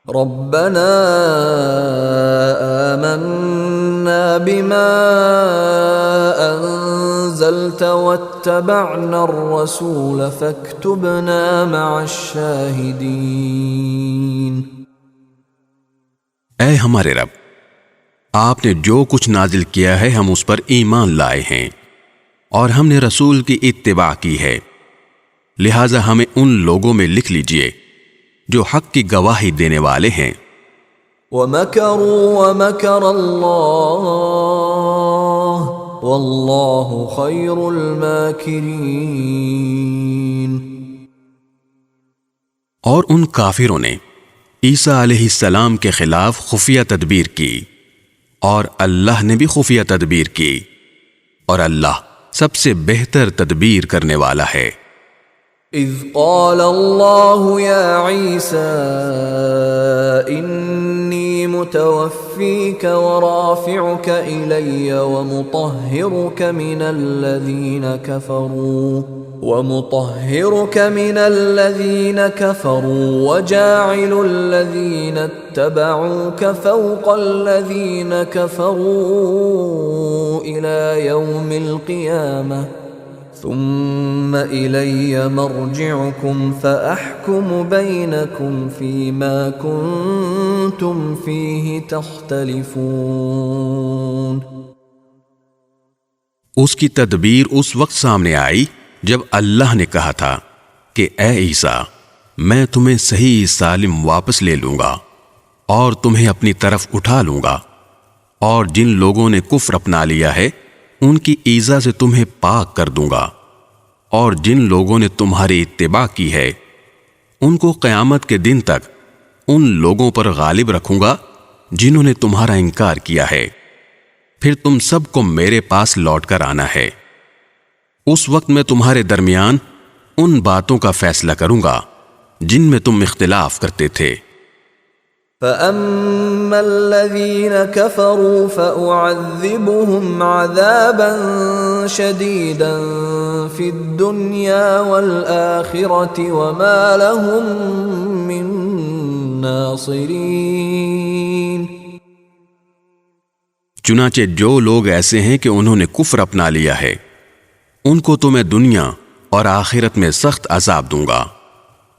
ربنا آمنا بما انزلت واتبعنا الرسول فاكتبنا مع الشاہدین۔ اے ہمارے رب، آپ نے جو کچھ نازل کیا ہے ہم اس پر ایمان لائے ہیں اور ہم نے رسول کی اتباع کی ہے، لہذا ہمیں ان لوگوں میں لکھ لیجئے جو حق کی گواہی دینے والے ہیں۔ وَمَكَرُوا وَمَكَرَ اللَّهُ وَاللَّهُ خَيْرُ الْمَاكِرِينَ۔ اور ان کافروں نے عیسیٰ علیہ السلام کے خلاف خفیہ تدبیر کی، اور اللہ نے بھی خفیہ تدبیر کی، اور اللہ سب سے بہتر تدبیر کرنے والا ہے۔ اذ قال اللہ یا عیسیٰ انی متوفیک ورافعک الی ومطہرک من الذین کفروا وجاعل الذین اتبعوک فوق الذین کفروا الی یوم القیامہ ثم إلي مرجعكم فأحكم بينكم فيما كنتم فيه تختلفون۔ اس کی تدبیر اس وقت سامنے آئی جب اللہ نے کہا تھا کہ اے عیسیٰ، میں تمہیں صحیح سالم واپس لے لوں گا اور تمہیں اپنی طرف اٹھا لوں گا، اور جن لوگوں نے کفر اپنا لیا ہے ان کی ایذا سے تمہیں پاک کر دوں گا، اور جن لوگوں نے تمہاری اتباع کی ہے ان کو قیامت کے دن تک ان لوگوں پر غالب رکھوں گا جنہوں نے تمہارا انکار کیا ہے، پھر تم سب کو میرے پاس لوٹ کر آنا ہے۔ اس وقت میں تمہارے درمیان ان باتوں کا فیصلہ کروں گا جن میں تم اختلاف کرتے تھے۔ فَأَمَّا الَّذِينَ كَفَرُوا فَأُعَذِّبُهُمْ عَذَابًا شَدِيدًا فِي الدُّنْيَا وَالْآخِرَةِ وَمَا لَهُم مِّن نَاصِرِينَ۔ چنانچہ جو لوگ ایسے ہیں کہ انہوں نے کفر اپنا لیا ہے ان کو تو میں دنیا اور آخرت میں سخت عذاب دوں گا،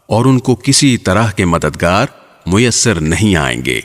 اور ان کو کسی طرح کے مددگار میسر نہیں آئیں گے۔